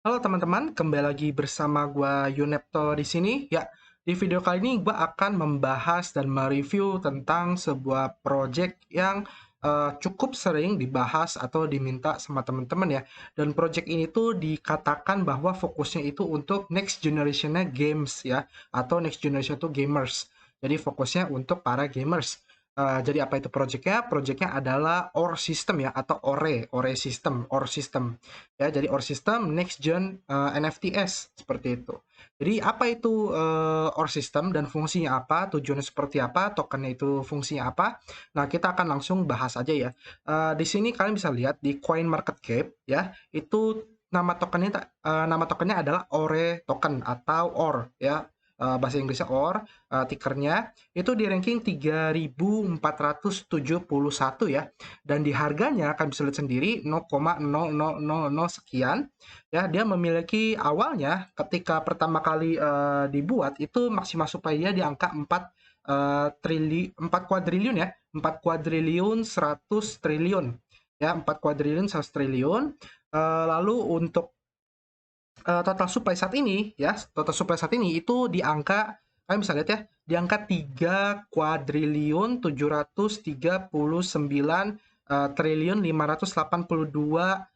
Halo teman-teman, kembali lagi bersama gua Yunepto di sini. Ya, di video kali ini gua akan membahas dan mereview tentang sebuah project yang cukup sering dibahas atau diminta sama teman-teman ya. Dan project ini tuh dikatakan bahwa fokusnya itu untuk next generation-nya games ya, atau next generation tuh gamers. Jadi fokusnya untuk para gamers. Jadi apa itu projectnya? Projectnya adalah OR system ya, atau ORE system, OR system. Ya, jadi OR system next gen NFTs seperti itu. Jadi apa itu OR system dan fungsinya apa, tujuannya seperti apa, tokennya itu fungsinya apa. Nah, kita akan langsung bahas aja ya. Di sini kalian bisa lihat di Coin Market Cap ya, itu nama tokennya adalah ORE token atau OR ya. Bahasa Inggrisnya OR, tickernya itu di ranking 3471 ya, dan di harganya akan bisa lihat sendiri 0,0000 sekian ya. Dia memiliki awalnya ketika pertama kali dibuat itu maksimal supply dia di angka 4 kuadriliun ya, 4 kuadriliun 100 triliun ya, 4 kuadriliun 100 triliun. Lalu untuk total supply saat ini ya, total supply saat ini itu di angka, kalian bisa lihat ya, di angka 3 kuadriliun 739 triliun 582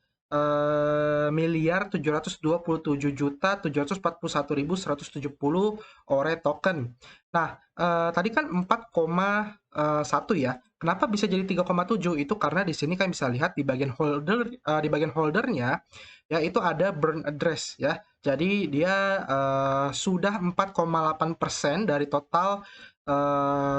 miliar 727 juta 741.170 ore token. Nah, tadi kan 4,1 ya. Kenapa bisa jadi 3,7? Itu karena di sini kalian bisa lihat di bagian di bagian holdernya ya, itu ada burn address ya. Jadi dia sudah 4,8% dari total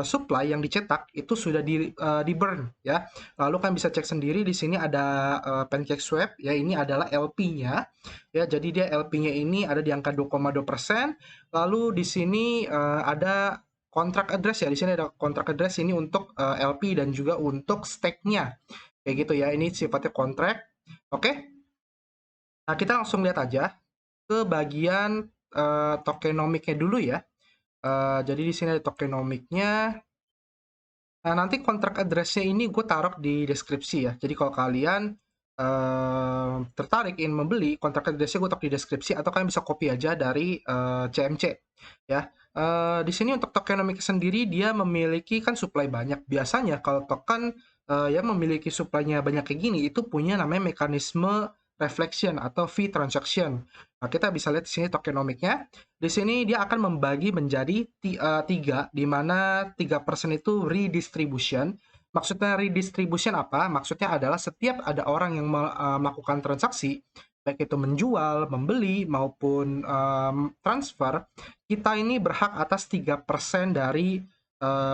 supply yang dicetak itu sudah di burn ya. Lalu kan bisa cek sendiri di sini ada PancakeSwap ya, ini adalah LP-nya ya. Jadi dia LP-nya ini ada di angka 2,2%. Lalu di sini ada kontrak address ya. Di sini ada kontrak address ini untuk LP dan juga untuk stake-nya. Kayak gitu ya. Ini sifatnya kontrak. Oke. Nah, kita langsung lihat aja ke bagian tokenomiknya dulu ya. Jadi di sini ada tokenomiknya. Nah, nanti kontrak address-nya ini gue taruh di deskripsi ya. Jadi kalau kalian tertarik ingin membeli, kontrak address-nya gue taruh di deskripsi, atau kalian bisa copy aja dari CMC ya. Di sini untuk tokenomics sendiri dia memiliki kan supply banyak. Biasanya kalau token yang memiliki supply-nya banyak kayak gini itu punya namanya mekanisme reflection atau fee transaction. Nah, kita bisa lihat di sini tokenomiknya. Di sini dia akan membagi menjadi tiga, di mana 3% itu redistribution. Maksudnya redistribution apa? Maksudnya adalah setiap ada orang yang melakukan transaksi, baik itu menjual, membeli, maupun transfer, kita ini berhak atas 3% dari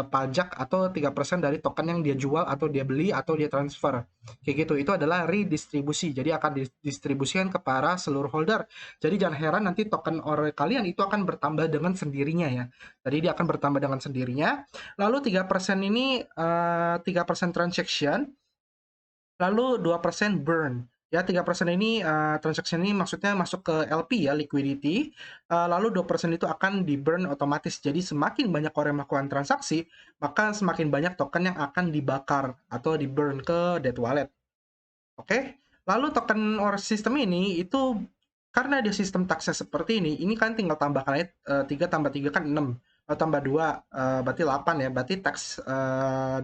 pajak, atau 3% dari token yang dia jual atau dia beli atau dia transfer. Kayak gitu, itu adalah redistribusi. Jadi akan didistribusikan ke para seluruh holder. Jadi jangan heran nanti token ORE kalian itu akan bertambah dengan sendirinya ya. Jadi dia akan bertambah dengan sendirinya. Lalu 3% ini 3% transaction, lalu 2% burn. Ya, 3% ini transaction ini maksudnya masuk ke LP ya, liquidity. Lalu 2% itu akan di burn otomatis. Jadi semakin banyak orang yang melakukan transaksi, maka semakin banyak token yang akan dibakar atau di burn ke dead wallet. Oke, lalu token or sistem ini itu karena dia sistem taksnya seperti ini kan tinggal tambahkan aja 3 tambah 3 kan 6, tambah 2 berarti 8 ya. Berarti tax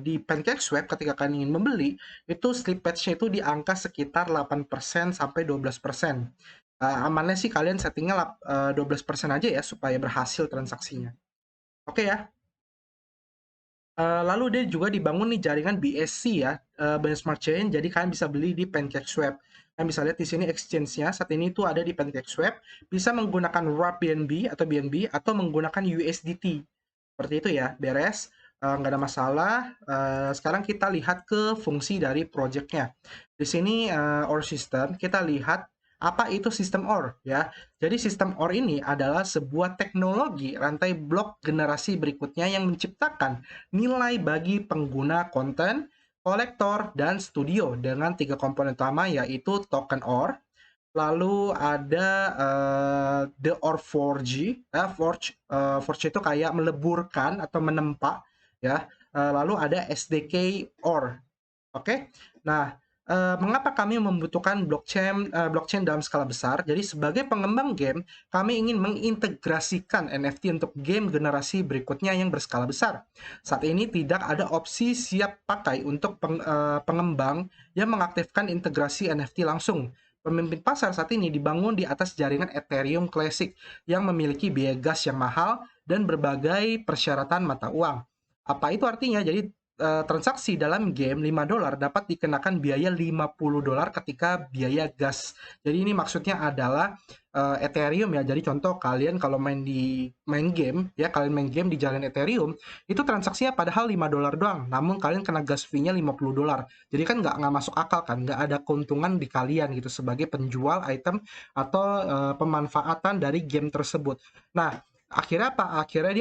di PancakeSwap ketika kalian ingin membeli itu slippage-nya itu di angka sekitar 8% sampai 12%. Amannya sih kalian settingnya 12% aja ya supaya berhasil transaksinya. Oke ya. Lalu dia juga dibangun nih jaringan BSC ya, Binance Smart Chain. Jadi kalian bisa beli di PancakeSwap. Kalian bisa lihat di sini exchange-nya saat ini tuh ada di PancakeSwap. Bisa menggunakan wrap BNB atau BNB atau menggunakan USDT. Seperti itu ya, beres. Nggak ada masalah. Sekarang kita lihat ke fungsi dari project-nya. Di sini OR system, kita lihat apa itu sistem OR ya. Jadi sistem OR ini adalah sebuah teknologi rantai blok generasi berikutnya yang menciptakan nilai bagi pengguna konten, kolektor, dan studio dengan tiga komponen utama, yaitu token OR, lalu ada the OR forge, forge itu kayak meleburkan atau menempa ya. Lalu ada SDK OR. Oke. Nah, Mengapa kami membutuhkan blockchain dalam skala besar? Jadi sebagai pengembang game, kami ingin mengintegrasikan NFT untuk game generasi berikutnya yang berskala besar. Saat ini tidak ada opsi siap pakai untuk pengembang yang mengaktifkan integrasi NFT langsung. Pemimpin pasar saat ini dibangun di atas jaringan Ethereum Classic yang memiliki biaya gas yang mahal dan berbagai persyaratan mata uang. Apa itu artinya? Jadi transaksi dalam game $5 dapat dikenakan biaya $50 ketika biaya gas. Jadi ini maksudnya adalah Ethereum ya. Jadi contoh kalian kalau main game ya, kalian main game di jalan Ethereum, itu transaksinya padahal $5 doang, namun kalian kena gas fee-nya $50. Jadi kan nggak masuk akal kan, nggak ada keuntungan di kalian gitu sebagai penjual item atau pemanfaatan dari game tersebut. Nah, akhirnya apa? Akhirnya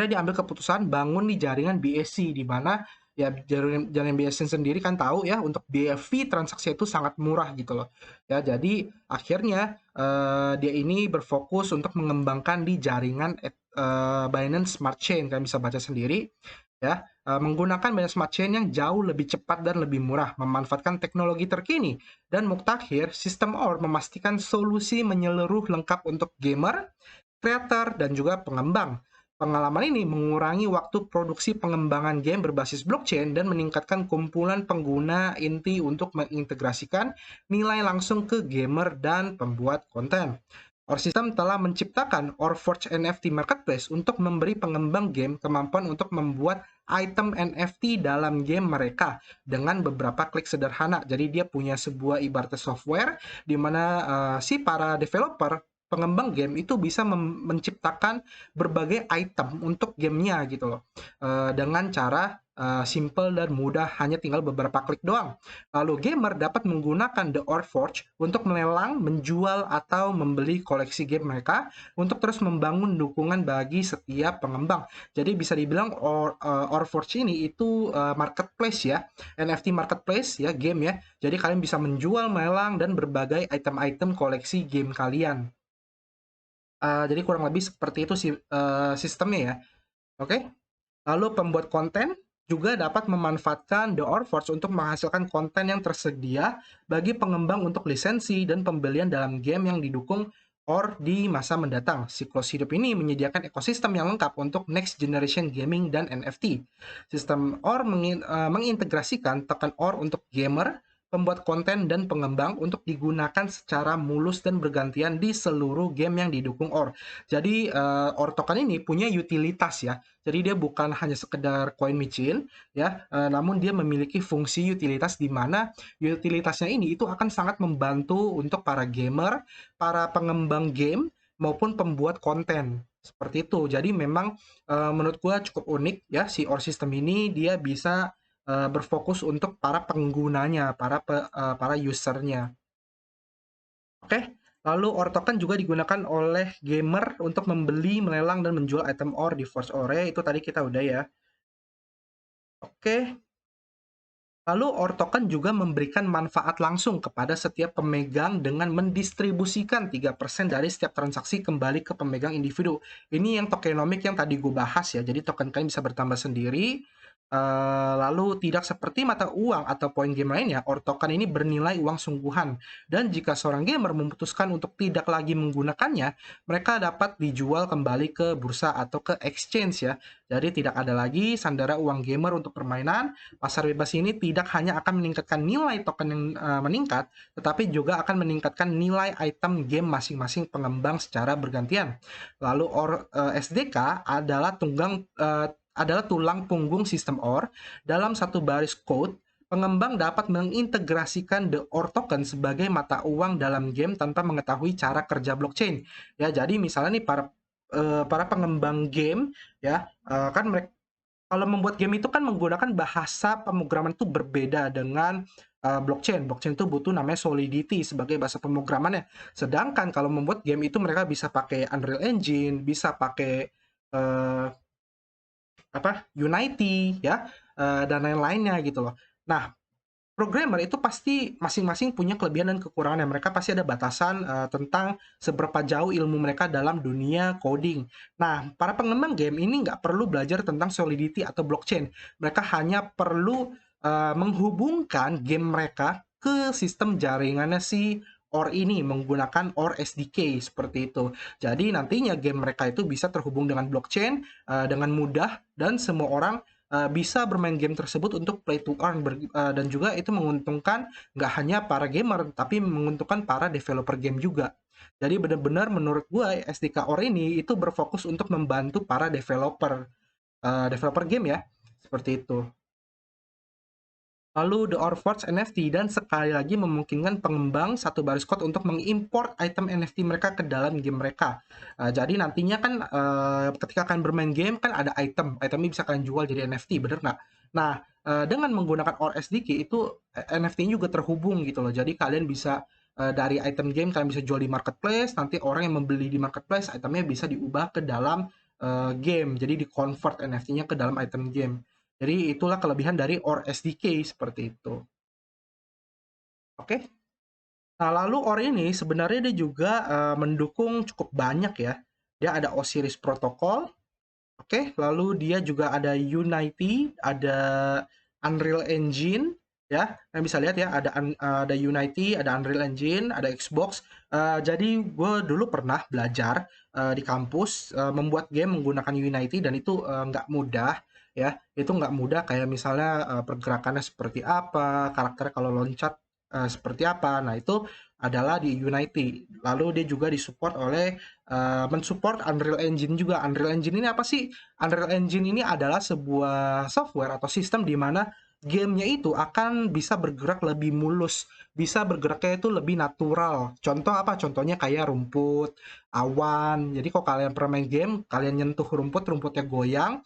diambil keputusan bangun di jaringan BSC, di mana ya jaringan BSC sendiri kan tahu ya, untuk biaya fee transaksi itu sangat murah gitu loh ya. Jadi akhirnya dia ini berfokus untuk mengembangkan di jaringan Binance Smart Chain. Kalian bisa baca sendiri ya, menggunakan Binance Smart Chain yang jauh lebih cepat dan lebih murah, memanfaatkan teknologi terkini dan mutakhir. Sistem OR memastikan solusi menyeluruh lengkap untuk gamer, kreator, dan juga pengembang. Pengalaman ini mengurangi waktu produksi pengembangan game berbasis blockchain dan meningkatkan kumpulan pengguna inti untuk mengintegrasikan nilai langsung ke gamer dan pembuat konten. Our System telah menciptakan Orforge NFT Marketplace untuk memberi pengembang game kemampuan untuk membuat item NFT dalam game mereka dengan beberapa klik sederhana. Jadi dia punya sebuah ibaratnya software di mana si para developer pengembang game itu bisa menciptakan berbagai item untuk gamenya gitu loh, dengan cara simple dan mudah, hanya tinggal beberapa klik doang. Lalu gamer dapat menggunakan The Orforge untuk melelang, menjual, atau membeli koleksi game mereka untuk terus membangun dukungan bagi setiap pengembang. Jadi bisa dibilang Orforge ini itu marketplace ya, NFT marketplace ya, game ya. Jadi kalian bisa menjual, melelang, dan berbagai item-item koleksi game kalian. Jadi kurang lebih seperti itu sih sistemnya ya. Oke. Lalu pembuat konten juga dapat memanfaatkan The Orforge untuk menghasilkan konten yang tersedia bagi pengembang untuk lisensi dan pembelian dalam game yang didukung OR di masa mendatang. Siklus hidup ini menyediakan ekosistem yang lengkap untuk next generation gaming dan NFT. Sistem OR mengintegrasikan tekan OR untuk gamer, pembuat konten, dan pengembang untuk digunakan secara mulus dan bergantian di seluruh game yang didukung OR. Jadi OR token ini punya utilitas ya. Jadi dia bukan hanya sekedar koin micin ya, namun dia memiliki fungsi utilitas di mana utilitasnya ini itu akan sangat membantu untuk para gamer, para pengembang game maupun pembuat konten. Seperti itu. Jadi memang menurut gua cukup unik ya si OR system ini. Dia bisa berfokus untuk para penggunanya, para usernya. Oke, lalu OR token juga digunakan oleh gamer untuk membeli, melelang, dan menjual item OR di Forge Ore. Itu tadi kita udah ya. Oke, lalu OR token juga memberikan manfaat langsung kepada setiap pemegang dengan mendistribusikan 3% dari setiap transaksi kembali ke pemegang individu. Ini yang tokenomic yang tadi gue bahas ya. Jadi token kalian bisa bertambah sendiri. Lalu tidak seperti mata uang atau poin game lainnya, OR token ini bernilai uang sungguhan. Dan jika seorang gamer memutuskan untuk tidak lagi menggunakannya, mereka dapat dijual kembali ke bursa atau ke exchange ya. Jadi tidak ada lagi sandera uang gamer untuk permainan. Pasar bebas ini tidak hanya akan meningkatkan nilai token yang meningkat, tetapi juga akan meningkatkan nilai item game masing-masing pengembang secara bergantian. Lalu SDK adalah tulang punggung sistem OR. Dalam satu baris code, pengembang dapat mengintegrasikan The OR token sebagai mata uang dalam game tanpa mengetahui cara kerja blockchain. Ya, jadi misalnya nih para pengembang game ya, kan mereka kalau membuat game itu kan menggunakan bahasa pemrograman itu berbeda dengan blockchain. Blockchain itu butuh namanya Solidity sebagai bahasa pemrogramannya. Sedangkan kalau membuat game itu mereka bisa pakai Unreal Engine, bisa pakai uh, Unity ya, dan lain-lainnya gitu loh. Nah, programmer itu pasti masing-masing punya kelebihan dan kekurangannya. Mereka pasti ada batasan tentang seberapa jauh ilmu mereka dalam dunia coding. Nah, para pengembang game ini nggak perlu belajar tentang Solidity atau blockchain. Mereka hanya perlu menghubungkan game mereka ke sistem jaringannya si OR ini menggunakan OR SDK seperti itu. Jadi nantinya game mereka itu bisa terhubung dengan blockchain dengan mudah dan semua orang bisa bermain game tersebut untuk play to earn dan juga itu menguntungkan nggak hanya para gamer tapi menguntungkan para developer game juga. Jadi benar-benar menurut gue SDK OR ini itu berfokus untuk membantu para developer game ya seperti itu. Lalu The Orforge NFT dan sekali lagi memungkinkan pengembang satu baris code untuk mengimport item NFT mereka ke dalam game mereka. Jadi nantinya kan ketika kalian bermain game kan ada itemnya bisa kalian jual jadi NFT, bener nggak? Nah, dengan menggunakan OR SDK itu NFT-nya juga terhubung gitu loh. Jadi kalian bisa dari item game kalian bisa jual di marketplace, nanti orang yang membeli di marketplace itemnya bisa diubah ke dalam game. Jadi di-convert NFT-nya ke dalam item game. Jadi itulah kelebihan dari OR SDK seperti itu. Oke. Nah, lalu OR ini sebenarnya dia juga mendukung cukup banyak ya. Dia ada Osiris Protocol, oke, lalu dia juga ada Unity, ada Unreal Engine, ya. Kalian bisa lihat ya, ada Unity, ada Unreal Engine, ada Xbox. Jadi gue dulu pernah belajar di kampus membuat game menggunakan Unity dan itu nggak mudah, ya. Itu nggak mudah kayak misalnya pergerakannya seperti apa, karakternya kalau loncat seperti apa. Nah, itu adalah di Unity. Lalu dia juga disupport oleh mensupport Unreal Engine juga. Unreal Engine ini apa sih? Unreal Engine ini adalah sebuah software atau sistem di mana gamenya itu akan bisa bergerak lebih mulus, bisa bergeraknya itu lebih natural. Contoh apa? Contohnya kayak rumput, awan. Jadi kalau kalian pernah main game, kalian nyentuh rumput, rumputnya goyang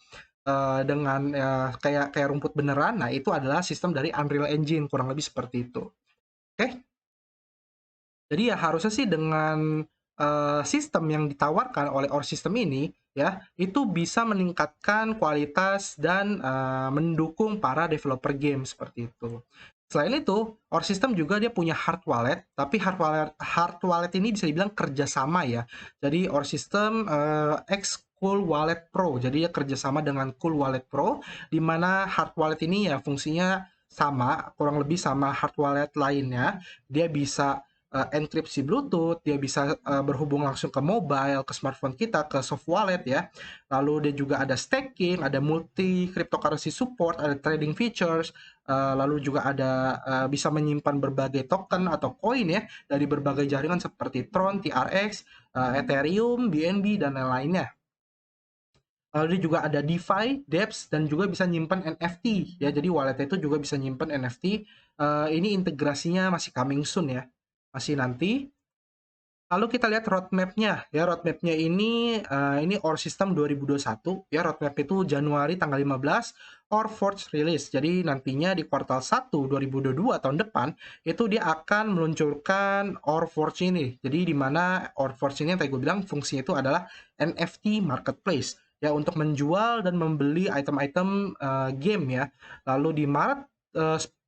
dengan kayak kayak rumput beneran. Nah, itu adalah sistem dari Unreal Engine, kurang lebih seperti itu. Oke? Jadi ya harusnya sih dengan sistem yang ditawarkan oleh OR System ini ya, itu bisa meningkatkan kualitas dan mendukung para developer game seperti itu. Selain itu, OR System juga dia punya hard wallet, tapi hard wallet ini bisa dibilang kerjasama ya. Jadi OR System X Cool Wallet Pro, jadi dia kerjasama dengan Cool Wallet Pro, di mana hard wallet ini ya fungsinya sama, kurang lebih sama hard wallet lainnya. Dia bisa enkripsi Bluetooth, dia bisa berhubung langsung ke mobile, ke smartphone kita, ke soft wallet ya. Lalu dia juga ada staking, ada multi cryptocurrency support, ada trading features, lalu juga ada bisa menyimpan berbagai token atau koin ya dari berbagai jaringan seperti Tron, TRX, Ethereum, BNB dan lain-lainnya. Lalu dia juga ada DeFi, dApps, dan juga bisa nyimpan NFT ya. Jadi wallet itu juga bisa nyimpan NFT. Ini integrasinya masih coming soon ya, masih nanti. Lalu kita lihat roadmap-nya ya, roadmap-nya ini OR System 2021 ya, roadmap itu Januari tanggal 15 OR Forge release. Jadi nantinya di kuartal 1 2022 tahun depan itu dia akan meluncurkan OR Forge ini. Jadi di mana OR Forge ini yang tadi gue bilang fungsinya itu adalah NFT marketplace ya, untuk menjual dan membeli item-item game ya. Lalu di Maret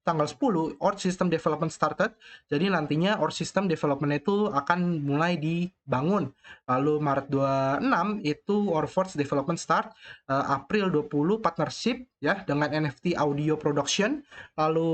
tanggal 10 OR System Development started. Jadi nantinya OR System Development itu akan mulai dibangun. Lalu Maret 26 itu OR Forge Development start, April 20 partnership ya dengan NFT Audio Production. Lalu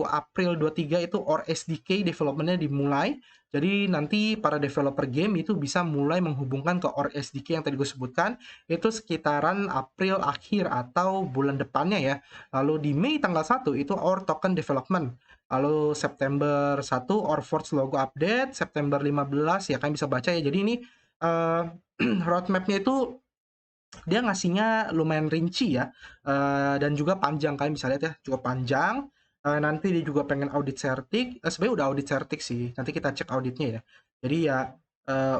April 23 itu OR SDK developmentnya dimulai. Jadi nanti para developer game itu bisa mulai menghubungkan ke OR SDK yang tadi gue sebutkan, itu sekitaran April akhir atau bulan depannya ya. Lalu di Mei tanggal 1 itu OR Token Development. Lalu September 1 OR Forge logo update, September 15 ya kalian bisa baca ya. Jadi ini uh, roadmap-nya itu dia ngasihnya lumayan rinci ya, dan juga panjang, kalian bisa lihat ya cukup panjang. Nanti dia juga pengen audit Certik, sebenarnya udah audit Certik sih, nanti kita cek auditnya ya. Jadi ya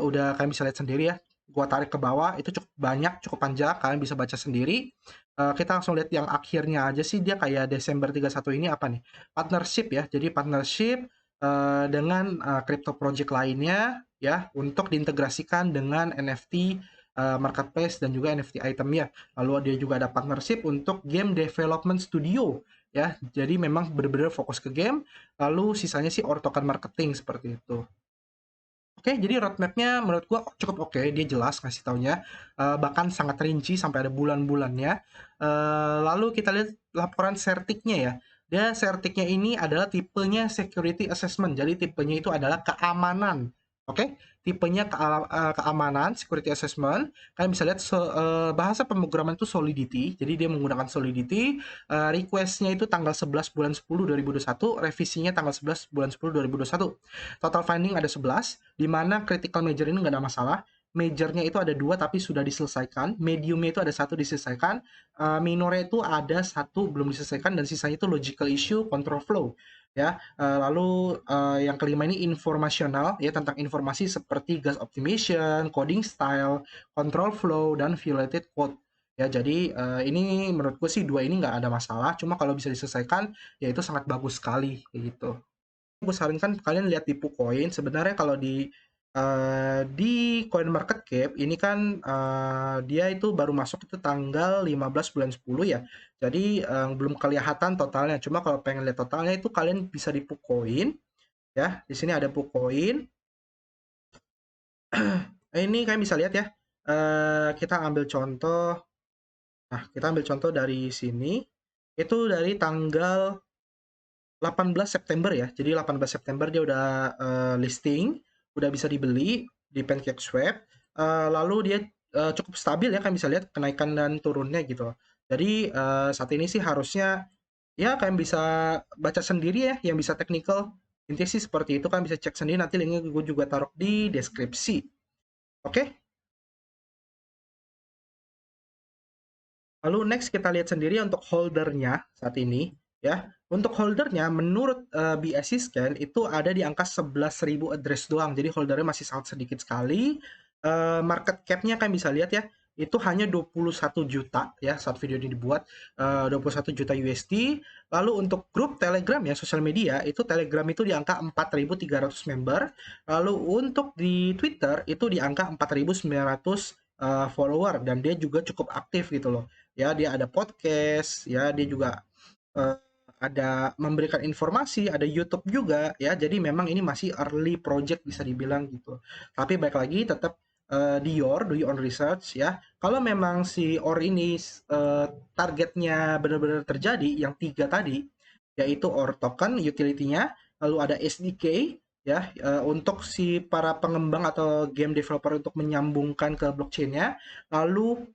udah kalian bisa lihat sendiri ya, gua tarik ke bawah itu cukup banyak, cukup panjang, kalian bisa baca sendiri. Kita langsung lihat yang akhirnya aja sih, dia kayak Desember 31 ini apa nih, partnership ya. Jadi partnership dengan crypto project lainnya ya, untuk diintegrasikan dengan NFT marketplace dan juga NFT itemnya. Lalu dia juga ada partnership untuk game development studio ya. Jadi memang benar-benar fokus ke game. Lalu sisanya sih token marketing seperti itu. Oke, jadi roadmap-nya menurut gua cukup oke, dia jelas ngasih taunya, bahkan sangat rinci sampai ada bulan-bulannya. Lalu kita lihat laporan sertiknya ya. Dia sertiknya ini adalah tipenya security assessment. Jadi tipenya itu adalah keamanan. Oke, tipenya keamanan, security assessment. Kalian bisa lihat bahasa pemrograman itu Solidity. Jadi dia menggunakan Solidity. Requestnya itu tanggal 11 bulan 10 2021, revisinya tanggal 11 bulan 10 2021. Total finding ada 11, di mana critical major ini nggak ada masalah. Majornya itu ada dua tapi sudah diselesaikan, mediumnya itu ada satu diselesaikan, minornya itu ada satu belum diselesaikan, dan sisanya itu logical issue, control flow. Ya, lalu yang kelima ini informasional, ya, tentang informasi seperti gas optimization, coding style, control flow, dan violated code. Ya, jadi ini menurut gue sih dua ini nggak ada masalah, cuma kalau bisa diselesaikan ya itu sangat bagus sekali kayak gitu. Gue sarankan kalian lihat di KuCoin. Sebenarnya kalau di Coin Market Cap ini kan dia itu baru masuk itu tanggal 15 bulan 10 ya. Jadi belum kelihatan totalnya. Cuma kalau pengen lihat totalnya itu kalian bisa di KuCoin ya. Di sini ada KuCoin. Ini kalian bisa lihat ya. Kita ambil contoh. Nah, kita ambil contoh dari sini. Itu dari tanggal 18 September ya. Jadi 18 September dia udah listing, udah bisa dibeli di PancakeSwap. Lalu dia cukup stabil ya, kan bisa lihat kenaikan dan turunnya gitu. Jadi saat ini sih harusnya ya kalian bisa baca sendiri ya, yang bisa technical. Intinya sih seperti itu, kan bisa cek sendiri, nanti linknya gue juga taruh di deskripsi. Oke? Lalu next kita lihat sendiri untuk holdernya saat ini ya. Untuk holdernya menurut BSC Scan itu ada di angka 11.000 address doang. Jadi holdernya masih sangat sedikit sekali. Market cap-nya kan bisa lihat ya. Itu hanya 21 juta ya saat video ini dibuat, 21 juta USD. Lalu untuk grup Telegram ya, sosial media, itu Telegram itu di angka 4.300 member. Lalu untuk di Twitter itu di angka 4.900 follower, dan dia juga cukup aktif gitu loh. Ya, dia ada podcast, ya, dia juga eh, ada memberikan informasi, ada YouTube juga, ya. Jadi memang ini masih early project bisa dibilang gitu. Tapi baik lagi tetap do your own research ya. Kalau memang si OR ini targetnya benar-benar terjadi, yang tiga tadi, yaitu OR token, utility-nya, lalu ada SDK, ya, untuk si para pengembang atau game developer untuk menyambungkan ke blockchain-nya, lalu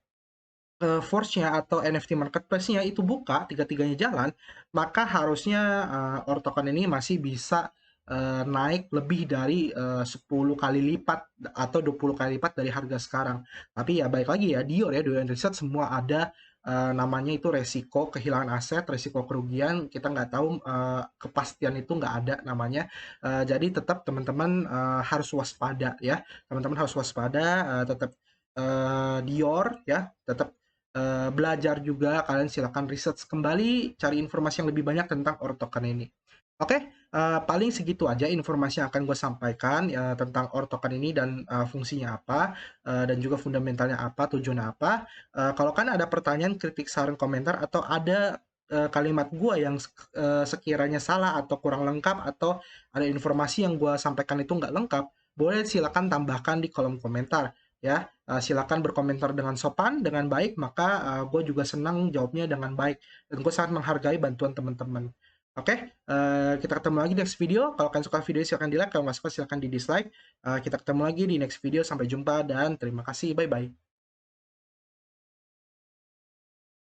Force-nya atau NFT marketplace-nya itu buka, tiga-tiganya jalan, maka harusnya Ortokan ini masih bisa naik lebih dari 10 kali lipat atau 20 kali lipat dari harga sekarang. Tapi ya baik lagi ya, Dior ya, Dior Research semua ada namanya itu resiko kehilangan aset, resiko kerugian, kita nggak tahu, kepastian itu nggak ada namanya. Jadi tetap teman-teman harus waspada ya, teman-teman harus waspada, tetap Dior ya, tetap belajar juga, kalian silakan research kembali, cari informasi yang lebih banyak tentang ortoken ini. Oke, paling segitu aja informasi yang akan gue sampaikan tentang ortoken ini, dan fungsinya apa, dan juga fundamentalnya apa, tujuannya apa. Kalau kan ada pertanyaan, kritik, saran, komentar, atau ada kalimat gue yang sekiranya salah atau kurang lengkap, atau ada informasi yang gue sampaikan itu nggak lengkap, boleh silakan tambahkan di kolom komentar ya. Silakan berkomentar dengan sopan, dengan baik, maka gue juga senang jawabnya dengan baik, dan gue sangat menghargai bantuan teman-teman. Oke, kita ketemu lagi di next video. Kalau kalian suka video silahkan di like, kalau nggak suka silahkan di dislike. Kita ketemu lagi di next video, sampai jumpa dan terima kasih, bye bye.